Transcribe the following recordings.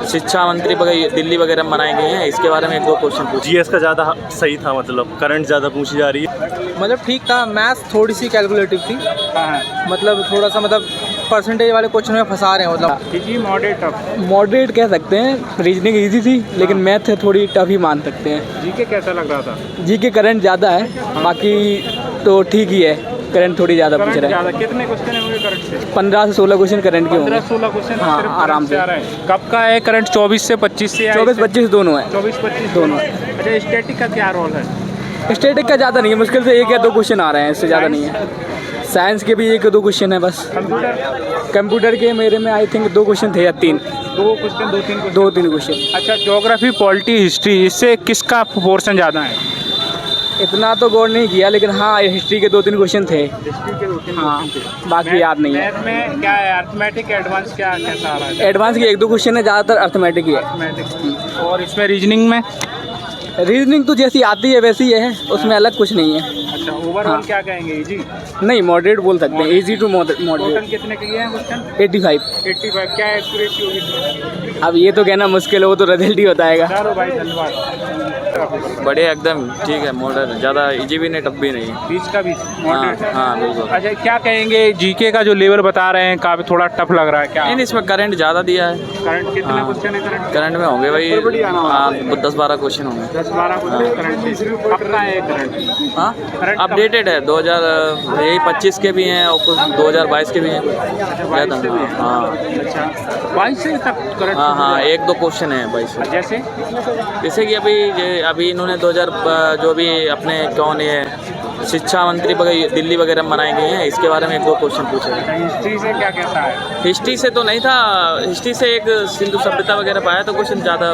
शिक्षा मंत्री दिल्ली वगैरह में बनाई गई हैं, इसके बारे में एक दो क्वेश्चन पूछिए। जीएस का ज़्यादा सही था, मतलब करंट ज़्यादा पूछी जा रही है। मतलब ठीक था, मैथ्स थोड़ी सी कैलकुलेटिव थी। मतलब थोड़ा सा मतलब परसेंटेज वाले क्वेश्चन में फंसा रहे हैं। मतलब मॉडरेट कह सकते हैं। रीजनिंग इजी थी, लेकिन मैथ थोड़ी टफ ही मान सकते हैं। जीके कैसा लग रहा था? जीके करंट ज़्यादा है, बाकी तो ठीक ही है। करंट थोड़ी ज़्यादा पूछ रहे हैं। कितने क्वेश्चन होंगे करंट से? 15 से 16 क्वेश्चन करंट के होंगे। 15-16 क्वेश्चन हाँ, आराम से। कब का है करंट? 24 से 25 से? 24-25 दोनों है। 24-25 दोनों। अच्छा, स्टैटिक का क्या रोल है? स्टैटिक का ज़्यादा नहीं है, मुश्किल से 1 या 2 क्वेश्चन आ रहे हैं, इससे ज़्यादा नहीं है। साइंस के भी 1 या 2 क्वेश्चन है बस। कंप्यूटर के मेरे में आई थिंक 2 क्वेश्चन थे या 3। 2-3 क्वेश्चन। अच्छा, ज्योग्राफी, पॉलिटी, हिस्ट्री, इससे किसका पोर्शन ज़्यादा है? इतना तो गौर नहीं किया, लेकिन हाँ हिस्ट्री के 2-3 क्वेश्चन थे। हाँ, बाकी याद नहीं है। मैथ में क्या है? अर्थमेटिक, एडवांस क्या कैसा आ रहा है? एडवांस के 1-2 क्वेश्चन है, ज़्यादातर अर्थमेटिक ही है। और इसमें रीजनिंग में? रीजनिंग तो जैसी आती है वैसी है, उसमें अलग कुछ नहीं है। अच्छा, ओवरऑल क्या कहेंगे? इजी? नहीं, मॉडरेट बोल सकते हैं। Easy to moderate. टोटल कितने के हैं क्वेश्चन? 85। क्या एक्यूरेसी होगी? अब ये तो कहना मुश्किल है, वो तो रिजल्ट ही बताएगा। चलो भाई, धन्यवाद। बढ़िया एकदम ठीक है, मॉडल ज़्यादा इजी भी नहीं टफ भी नहीं। बीच का बीच। हाँ बिल्कुल। अच्छा, क्या कहेंगे जीके का जो लेवल बता रहे हैं काफी थोड़ा टफ लग रहा है क्या? नहीं, इसमें करंट ज़्यादा दिया है। करंट कितने क्वेश्चन है? करंट में होंगे भाई 10-12 क्वेश्चन होंगे। 10-12 क्वेश्चन करंट। अपना है करंट? हाँ, अपडेटेड है। 2025 के भी हैं और कुछ 2022 के भी हैं। हाँ, अच्छा, 22 से तक करंट? हाँ 1-2 क्वेश्चन है 22। जैसे कि अभी इन्होंने 2000 जो भी अपने कौन है शिक्षा मंत्री दिल्ली वगैरह में बनाई गई हैं, इसके बारे में एक दो क्वेश्चन पूछे। हिस्ट्री से क्या कैसा है? हिस्ट्री से तो नहीं था। हिस्ट्री से एक सिंधु सभ्यता वगैरह पाया तो क्वेश्चन ज़्यादा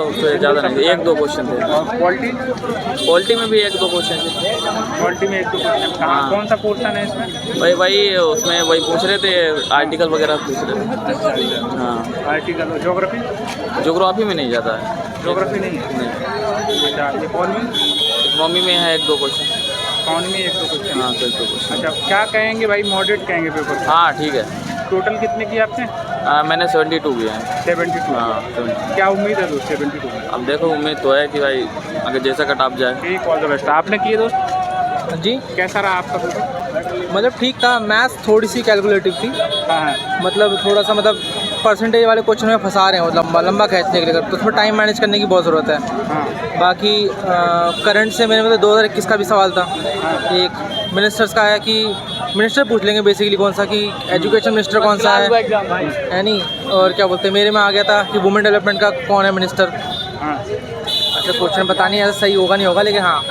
नहीं थे, 1-2 क्वेश्चन थे। पॉलिटी में भी 1-2 क्वेश्चन थे। पॉलिटी में 1-2 क्वेश्चन। हाँ, कौन सा पोर्शन है इसमें? वही उसमें वही पूछ रहे थे, आर्टिकल वगैरह पूछ रहे थे। हाँ, आर्टिकल। ज्योग्राफी में नहीं जाता है। ज्योग्राफी नहीं है? अच्छा, इकोनॉमी में है 1-2 क्वेश्चन। Economy 1-2 question. हाँ, 1-2 क्वेश्चन। अच्छा, क्या कहेंगे भाई? मॉडरेट कहेंगे पेपर? हाँ ठीक है। टोटल कितने किए आपने? मैंने 72 किए हैं। 72? हाँ 72। क्या उम्मीद है दोस्त 72 में? अब देखो, उम्मीद तो है कि भाई अगर जैसा कट ऑफ जाए। ठीक, ऑल द बेस्ट। आपने किए दोस्त? जी, कैसा रहा आपका पेपर? मतलब ठीक था, मैथ्स थोड़ी सी कैलकुलेटिव थी। हाँ, मतलब थोड़ा सा मतलब परसेंटेज वाले क्वेश्चन में फंसा रहे हैं, मतलब लंबा खींचने के लिए, तो थोड़ा टाइम मैनेज करने की बहुत ज़रूरत है। हाँ। बाकी करंट से मेरे मतलब 2021 का भी सवाल था। एक मिनिस्टर्स का है कि मिनिस्टर पूछ लेंगे बेसिकली कौन सा, कि एजुकेशन मिनिस्टर कौन सा है नहीं, और क्या बोलते हैं मेरे में आ गया था कि वुमेन डेवलपमेंट का कौन है मिनिस्टर। अच्छा, क्वेश्चन पता नहीं ऐसा सही होगा नहीं होगा, लेकिन हाँ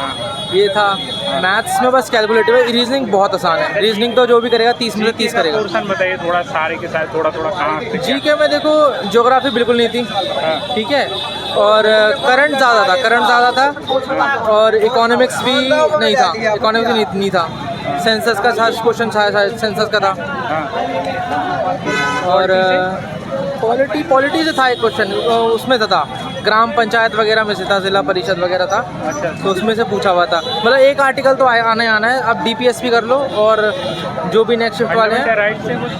ये था। मैथ्स में बस कैलकुलेटिव है। रीजनिंग बहुत आसान है। रीजनिंग तो जो भी करेगा 30 में से 30 करेगा। पोर्शन बताइए थोड़ा, सारे के साथ थोड़ा कहाँ से? जीके में देखो, ज्योग्राफी बिल्कुल नहीं थी, ठीक है, और करंट ज़्यादा था, और इकोनॉमिक्स भी नहीं था। इकोनॉमिक्स नहीं था। सेंसस का क्वेश्चन शायद सेंसस का था। और पॉलिटी से था एक क्वेश्चन, उसमें था ग्राम पंचायत वगैरह में से था, जिला परिषद वगैरह था। अच्छा, तो उसमें से पूछा हुआ था। मतलब एक आर्टिकल तो आना है। अब डीपीएसपी कर लो, और जो भी नेक्स्ट शिफ्ट वाले हैं राइट से कुछ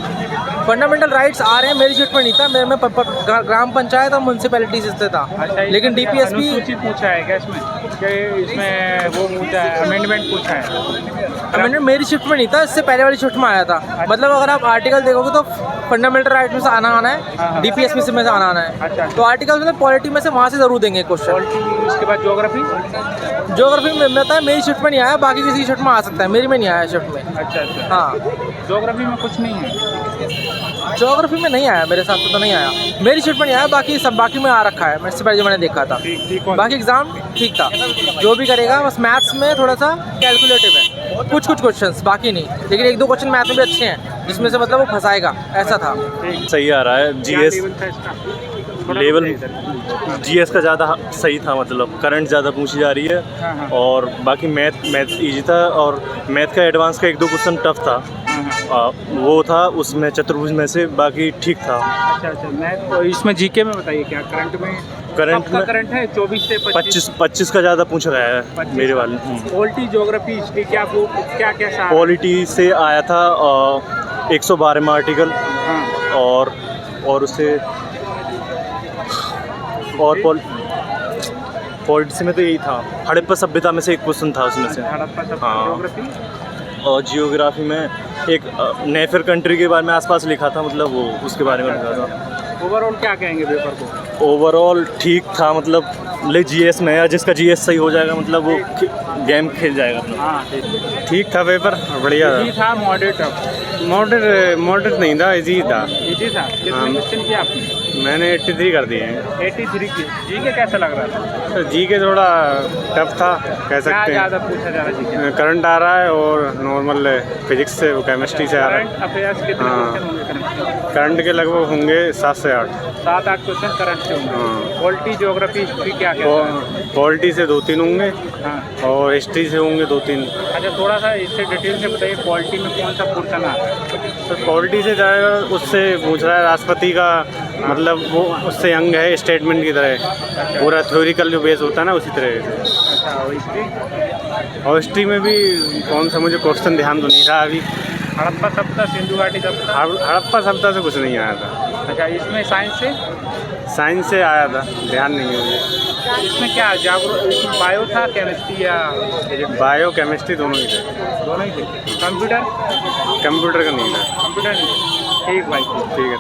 फंडामेंटल राइट्स आ रहे हैं। मेरी शिफ्ट में नहीं था, मेरे में ग्राम पंचायत और म्यूनसिपैलिटी से था। अच्छा, लेकिन डीपीएसपी अनुसूचित पूछा है क्या इसमें? इसमें वो पूछा है, अमेंडमेंट पूछा है? अमेंडमेंट मेरी शिफ्ट में नहीं था, इससे पहले वाली शिफ्ट में आया था। मतलब अगर आप आर्टिकल देखोगे तो फंडामेंटल राइट में से आना है, डीपीएसपी से में से आना है। अच्छा। तो आर्टिकल मतलब पॉलिटी में से वहाँ से ज़रूर देंगे क्वेश्चन। उसके बाद ज्योग्राफी में बताया मेरी शिफ्ट में नहीं आया, बाकी किसी की शिफ्ट में आ सकता है, मेरी में नहीं आया शिफ्ट में। अच्छा। हाँ, ज्योग्राफी में कुछ नहीं है? ज्योग्राफी में नहीं आया, मेरे हिसाब से तो नहीं आया। मेरी शिफ्ट में नहीं आया, बाकी में आ रखा है। मैं इससे पहले जो मैंने देखा था। बाकी एग्जाम ठीक था, जो भी करेगा। बस मैथ्स में थोड़ा सा कैलकुलेटिव है, कुछ क्वेश्चंस, बाकी नहीं। लेकिन 1-2 क्वेश्चन मैथ में भी अच्छे हैं, जिसमें से मतलब वो फंसाएगा, ऐसा था। सही आ रहा है। जीएस लेवल जीएस का ज़्यादा सही था, मतलब करंट ज़्यादा पूछी जा रही है। और बाकी मैथ इजी था, और मैथ का एडवांस का 1-2 क्वेश्चन टफ था। वो था उसमें चतुर्भुज में से, बाकी ठीक था। अच्छा। मैथ तो इसमें जीके में बताइए क्या करंट में? करंट है 24 से 25 का ज़्यादा पूछा गया है मेरे वाले। पॉलिटी, ज्योग्राफी, हिस्ट्री क्या कैसा? पॉलिटी से आया था 112 में आर्टिकल। और उससे और पॉलिटिक्स में तो यही था, हड़प्पा सभ्यता में से एक क्वेश्चन था उसमें से। हड़प्पा सब हाँ। ज्योग्राफी और जियोग्राफी में एक नेफर कंट्री के बारे में आसपास लिखा था, मतलब वो उसके बारे में लिखा था। ओवरऑल क्या कहेंगे पेपर को? ओवरऑल ठीक था, मतलब ले जीएस में, या जिसका जीएस सही हो जाएगा मतलब वो गेम खेल जाएगा अपना। हाँ ठीक था पेपर, बढ़िया इजी था मॉडरेट मॉडरेट नहीं था, इजी था। इजी था। कितने क्वेश्चन किए आपने? मैंने 83 कर दिए हैं। 83 की। जी के कैसा लग रहा था? तो जी के थोड़ा टफ था कह क्या सकते ज़्यादा पूछा जा रहा है जी के? करंट आ रहा है और नॉर्मल फिजिक्स से, वो केमिस्ट्री से आ रहा करंट अफेयर्स कितने हाँ। क्वेश्चन होंगे करंट? करंट के लगभग होंगे 7 से 8। 7-8 क्वेश्चन करंट से होंगे। पॉलिटी ज्योग्राफी भी क्या क्या है? पॉलिटी से 2-3 होंगे हाँ। और हिस्ट्री से होंगे 2-3। अच्छा, थोड़ा सा इससे डिटेल से बताइए, पॉलिटी में कौन सा पोर्शन आता है? तो पॉलिटी से जाएगा, उससे पूछ रहा है राष्ट्रपति का, मतलब वो उससे अंग है स्टेटमेंट की तरह, पूरा थ्योरिकल जो बेस होता है ना उसी तरह से। अच्छा, और हिस्ट्री? और हिस्ट्री में भी कौन सा मुझे क्वेश्चन ध्यान तो नहीं रहा अभी। हड़प्पा सभ्यता, सिंधु घाटी सभ्यता? हड़प्पा सभ्यता से कुछ नहीं आया था। अच्छा, इसमें साइंस से? साइंस से आया था, ध्यान नहीं है मुझे। इसमें क्या इसमें बायो था, केमिस्ट्री या फिजिक्स? बायो केमिस्ट्री दोनों ही थे। दोनों ही थे। कंप्यूटर? कंप्यूटर का नहीं था। कंप्यूटर नहीं। ठीक भाई। ठीक है।